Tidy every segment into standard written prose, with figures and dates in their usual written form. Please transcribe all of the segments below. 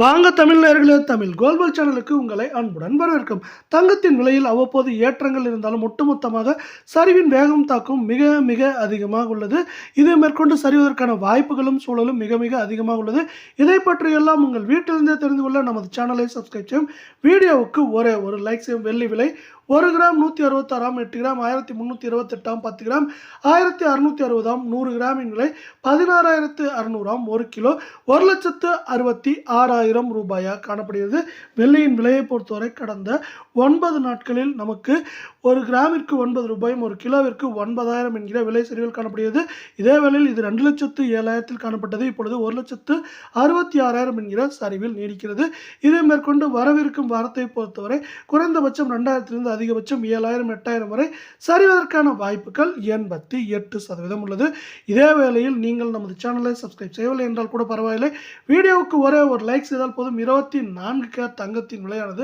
வாங்க தமிழ் நேயர்களே, தமிழ் கோல்பல் சேனலுக்கு உங்களை அன்புடன் வரவேற்கும். தங்கத்தின் விலையில் அவ்வப்போது ஏற்றங்கள் இருந்தாலும் ஒட்டுமொத்தமாக சரிவின் வேகம் தாக்கம் மிக மிக அதிகமாக உள்ளது. இது மேற்கொண்டு சரிவதற்கான வாய்ப்புகளும் சூழலும் மிக மிக அதிகமாக உள்ளது. இதை பற்றியெல்லாம் உங்கள் வீட்டிலிருந்தே தெரிந்து கொள்ள நமது சேனலை சப்ஸ்கிரைப் செய்யும். வீடியோவுக்கு ஒரே ஒரு லைக் செய்யும். வெள்ளி விலை 1 கிராம் 166, 8 கிராம் 1328, 10 கிராம் 1660, 100 கிராமின் விலை 16,600, 1 கிலோ 1,66,000 ரூபாயாக காணப்படுகிறது. வெள்ளியின் விலையை பொறுத்தவரை கடந்த 9 நாட்களில் நமக்கு 1 கிராமிற்கு 9 ரூபாயும் 1 கிலோவிற்கு 9,000 என்கிற விலை சரிவில் காணப்படுகிறது. இதே வேளையில் இது 2,07,000 காணப்பட்டது. இப்பொழுது 1,66,000 என்கிற சரிவில் நீடிக்கிறது. இதை மேற்கொண்டு வரவிருக்கும் வாரத்தை பொறுத்தவரை குறைந்தபட்சம் 2,000 அதிகபட்சம் 7,000 8,000 வரை சரிவதற்கான வாய்ப்புகள் 88% உள்ளது. இதே வேளையில் நீங்கள் நமது சேனலை சப்ஸ்கிரைப் செய்யவில்லை என்றால் கூட பரவாயில்லை, வீடியோவுக்கு ஒரே ஒரு லைக் செய்தால் போதும். 24 கேரட் தங்கத்தின் விலையானது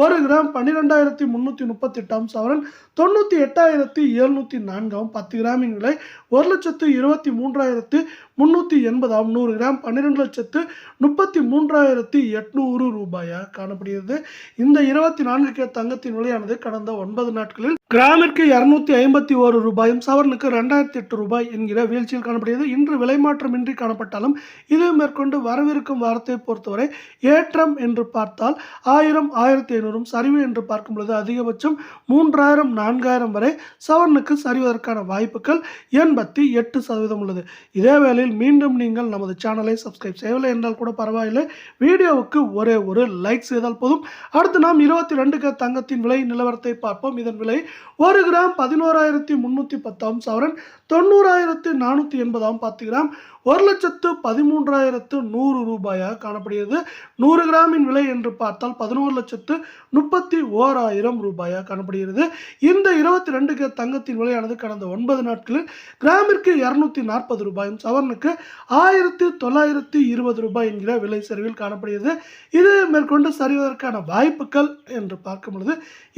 1 கிராம் 12,338 சவரன் 98,704, 10 கிராமின் விலை 1,23,380, 100 கிராம் 12,33,800 ரூபாயாக காணப்படுகிறது. இந்த 24 கேரட் தங்கத்தின் விலையானது கடந்த 9 நாட்களில் கிராமிற்கு 251 ரூபாயும் சவரனுக்கு 2,008 ரூபாய் என்கிற வீழ்ச்சியில் காணப்படுகிறது. இன்று விலை மாற்றமின்றி காணப்பட்டாலும் இது மேற்கொண்டு வரவிருக்கும் வாரத்தை பொறுத்தவரை ஏற்றம் என்று பார்த்தால் 1000 1500, சரிவு என்று பார்க்கும் பொழுது அதிகபட்சம் 3,000 4,000 வரை சவரனுக்கு சரிவதற்கான வாய்ப்புகள் 88% உள்ளது. இதே வேளையில் மீண்டும் நீங்கள் நமது சேனலை சப்ஸ்கிரைப் செய்யவில்லை என்றால் கூட பரவாயில்லை, வீடியோவுக்கு ஒரே ஒரு லைக் செய்தால் போதும். அடுத்து நாம் 22 கேரட் தங்கத்தின் விலை நிலவரத்தை பார்ப்போம். இதன் விலை 1 கிராம் 11,310 சவரன் 90,480, 10 கிராம் 1,13,100 ரூபாயாக காணப்படுகிறது. 100 கிராமின் விலை என்று பார்த்தால் 11,31,000 ரூபாயாக காணப்படுகிறது. இந்த 22 கேரட் தங்கத்தின் விலையானது கடந்த 9 நாட்களில் கிராமிற்கு 240 ரூபாயும் சவரனுக்கு 1,920 ரூபாய் என்கிற விலை சரிவில் காணப்படுகிறது. இது மேற்கொண்டு சரிவதற்கான வாய்ப்புகள் என்று பார்க்கும் பொழுது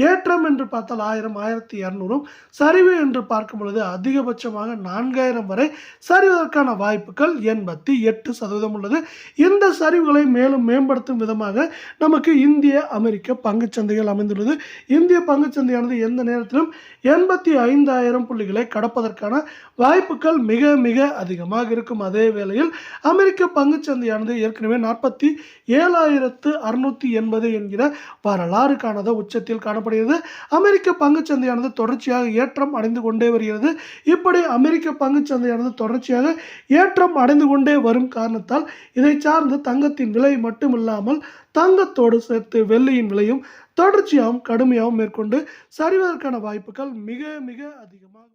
ஏற்றம் என்று பார்த்தால் 1000 1200, சரிவு என்று பார்க்கும் பொழுது அதிகபட்சமாக 4,000 வரை சரிவதற்கான வாய்ப்புகள் 88% உள்ளது. இந்த சரிவுகளை மேலும் மேம்படுத்தும் விதமாக நமக்கு இந்திய அமெரிக்க பங்குச்சந்தைகள் அமைந்துள்ளது. இந்திய பங்குச்சந்தையானது எந்த நேரத்திலும் 85,000 புள்ளிகளை கடப்பதற்கான வாய்ப்புகள் மிக மிக அதிகமாக இருக்கும். அதே வேளையில் அமெரிக்க பங்குச்சந்தையானது ஏற்கனவே 47,680 என்கிற வரலாறு காணாத உச்சத்தில் காணப்படுகிறது. அமெரிக்க பங்குச்சந்தையானது தொடர்ச்சியாக ஏற்றம் அடைந்து கொண்டே வருகிறது. இப்படி அமெரிக்க பங்குச்சந்தையானது தொடர்ச்சியாக ஏற்றம் அடைந்து கொண்டே வரும் காரணத்தால் இதை சார்ந்து தங்கத்தின் விலை மட்டுமில்லாமல் தங்கத்தோடு சேர்த்து வெள்ளியின் விலையும் தொடர்ச்சியாகவும் கடுமையாகவும் மேற்கொண்டு சரிவதற்கான வாய்ப்புகள் மிக மிக அதிகமாக